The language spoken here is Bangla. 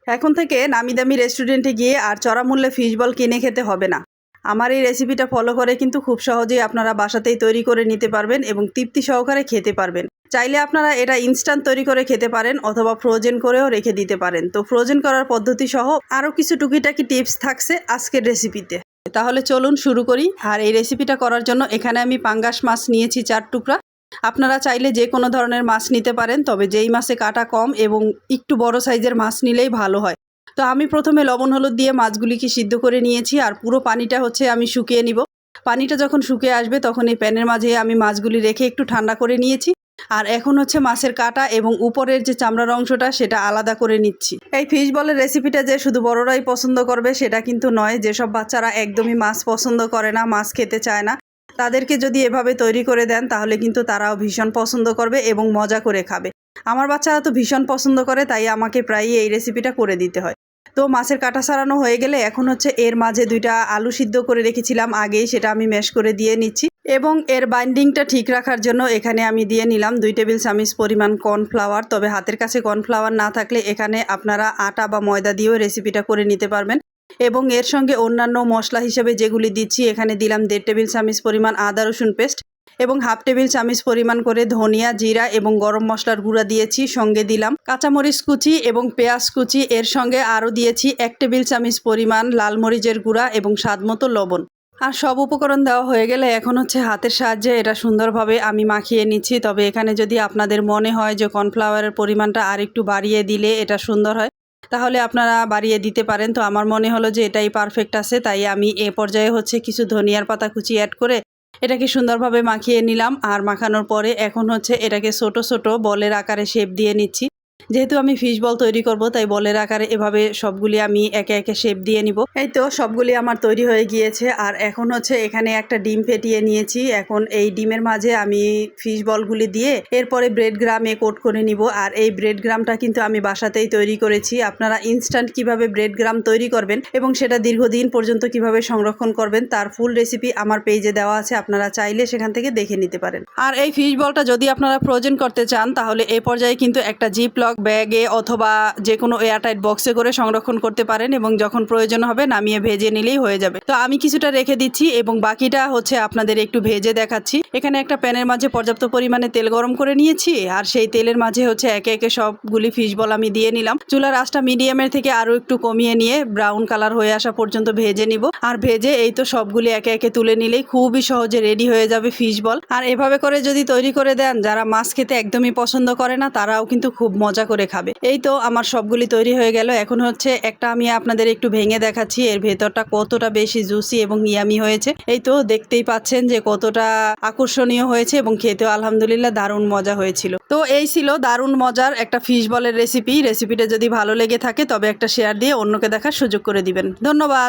এখন থেকে নামি দামি রেস্টুরেন্টে গিয়ে আর চড়া মূল্যে ফিশ বল কিনে খেতে হবে না। আমার এই রেসিপিটা ফলো করে কিন্তু খুব সহজেই আপনারা বাসাতেই তৈরি করে নিতে পারবেন এবং তৃপ্তি সহকারে খেতে পারবেন। চাইলে আপনারা এটা ইনস্ট্যান্ট তৈরি করে খেতে পারেন অথবা ফ্রোজেন করেও রেখে দিতে পারেন। তো ফ্রোজেন করার পদ্ধতি সহ আরও কিছু টুকিটাকি টিপস থাকছে আজকের রেসিপিতে। তাহলে চলুন শুরু করি। আর এই রেসিপিটা করার জন্য এখানে আমি পাঙ্গাস মাছ নিয়েছি 4 টুকরা। আপনারা চাইলে যে কোনো ধরনের মাছ নিতে পারেন, তবে যেই মাছে কাটা কম এবং একটু বড় সাইজের মাছ নিলেই ভালো হয়। তো আমি প্রথমে লবণ হলুদ দিয়ে মাছগুলিকে সিদ্ধ করে নিয়েছি আর পুরো পানিটা আমি শুকিয়ে নিব। পানিটা যখন শুকিয়ে আসবে তখন এই প্যানের মাঝে আমি মাছগুলি রেখে একটু ঠান্ডা করে নিয়েছি। আর এখন মাছের কাটা এবং উপরের যে চামড়ার অংশটা সেটা আলাদা করে নিচ্ছি। এই ফিশ বলের রেসিপিটা যে শুধু বড়রাই পছন্দ করবে সেটা কিন্তু নয়। যেসব বাচ্চারা একদমই মাছ পছন্দ করে না, মাছ খেতে চায় না, তাদেরকে যদি এভাবে তৈরি করে দেন তাহলে কিন্তু তারাও ভীষণ পছন্দ করবে এবং মজা করে খাবে। আমার বাচ্চারা তো ভীষণ পছন্দ করে, তাই আমাকে প্রায়ই এই রেসিপিটা করে দিতে হয়। তো মাছের কাটা ছাড়ানো হয়ে গেলে এখন এর মাঝে 2টা আলু সিদ্ধ করে রেখেছিলাম আগেই, সেটা আমি ম্যাশ করে দিয়ে নিচ্ছি। এবং এর বাইন্ডিংটা ঠিক রাখার জন্য এখানে আমি দিয়ে নিলাম 2 টেবিল চামচ পরিমাণ কর্নফ্লাওয়ার। তবে হাতের কাছে কর্নফ্লাওয়ার না থাকলে এখানে আপনারা আটা বা ময়দা দিয়েও রেসিপিটা করে নিতে পারবেন। এবং এর সঙ্গে অন্যান্য মশলা হিসেবে যেগুলি দিচ্ছি, এখানে দিলাম 1.5 টেবিল চামচ পরিমাণ আদা রসুন পেস্ট এবং 1/2 টেবিল চামচ পরিমাণ করে ধনিয়া, জিরা এবং গরম মশলার গুঁড়া দিয়েছি। সঙ্গে দিলাম কাঁচামরিচ কুচি এবং পেঁয়াজ কুচি। এর সঙ্গে আরও দিয়েছি 1 টেবিল চামচ পরিমাণ লাল মরিচের গুঁড়া এবং স্বাদমতো লবণ। আর সব উপকরণ দেওয়া হয়ে গেলে এখন হাতের সাহায্যে এটা সুন্দরভাবে আমি মাখিয়ে নিচ্ছি। তবে এখানে যদি আপনাদের মনে হয় যে কর্নফ্লাওয়ারের পরিমাণটা আর একটু বাড়িয়ে দিলে এটা সুন্দর হয়, তাহলে আপনারা বাড়িয়ে দিতে পারেন। তো আমার মনে হলো যে এটাই পারফেক্ট আছে, তাই আমি এ পর্যায়ে কিছু ধনিয়ার পাতা কুচি অ্যাড করে এটাকে সুন্দরভাবে মাখিয়ে নিলাম। আর মাখানোর পরে এখন এটাকে ছোট ছোট বলের আকারে শেপ দিয়ে নিচ্ছি। যেহেতু আমি ফিশ বল তৈরি করব, তাই বলের আকারে এভাবে সবগুলি আমি একে একে শেপ দিয়ে নিব। এই তো সবগুলি আমার তৈরি হয়ে গিয়েছে। আর এখন এখানে একটা ডিম ফেটিয়ে নিয়েছি। এখন এই ডিমের মাঝে আমি ফিশ বলগুলি দিয়ে এরপরে ব্রেড গ্রামে কোট করে নিব। আর এই ব্রেড গ্রামটা কিন্তু আমি বাসাতেই তৈরি করেছি। আপনারা ইনস্ট্যান্ট কিভাবে ব্রেড গ্রাম তৈরি করবেন এবং সেটা দীর্ঘদিন পর্যন্ত কিভাবে সংরক্ষণ করবেন তার ফুল রেসিপি আমার পেজে দেওয়া আছে, আপনারা চাইলে সেখান থেকে দেখে নিতে পারেন। আর এই ফিশ বলটা যদি আপনারা ফ্রোজেন করতে চান তাহলে এই পর্যায়ে কিন্তু একটা জিপলক ব্যাগে অথবা যে কোনো এয়ারটাইট বক্সে করে সংরক্ষণ করতে পারেন এবং যখন প্রয়োজন হবে নামিয়ে ভেজে নিলেই হয়ে যাবে। তো আমি কিছুটা রেখে দিচ্ছি এবং বাকিটা আপনাদের একটু ভেজে দেখাচ্ছি। এখানে একটা প্যানের মাঝে পর্যাপ্ত পরিমাণে তেল গরম করে নিয়েছি আর সেই তেলের মাঝে একে একে সবগুলি ফিশ বল আমি দিয়ে নিলাম। চুলার আঁচটা মিডিয়ামের থেকে আরো একটু কমিয়ে নিয়ে ব্রাউন কালার হয়ে আসা পর্যন্ত ভেজে নিব। আর ভেজে এই তো সবগুলি একে একে তুলে নিলেই খুবই সহজে রেডি হয়ে যাবে ফিশ বল। আর এভাবে করে যদি তৈরি করে দেন, যারা মাছ খেতে একদমই পছন্দ করে না তারাও কিন্তু খুব মজা করে খাবে। এই তো আমার সবগুলি তৈরি হয়ে গেল। এখন একটা আমি আপনাদের একটু ভেঙে দেখাচ্ছি এর ভেতরটা কতটা বেশি জুসি এবং ইয়ামি হয়েছে। এই তো দেখতেই পাচ্ছেন যে কতটা আকর্ষণীয় হয়েছে এবং খেতেও আলহামদুলিল্লাহ দারুণ মজা হয়েছিল। তো এই ছিল দারুণ মজার একটা ফিশ বলের রেসিপিটা যদি ভালো লেগে থাকে তবে একটা শেয়ার দিয়ে অন্যকে দেখার সুযোগ করে দিবেন। ধন্যবাদ।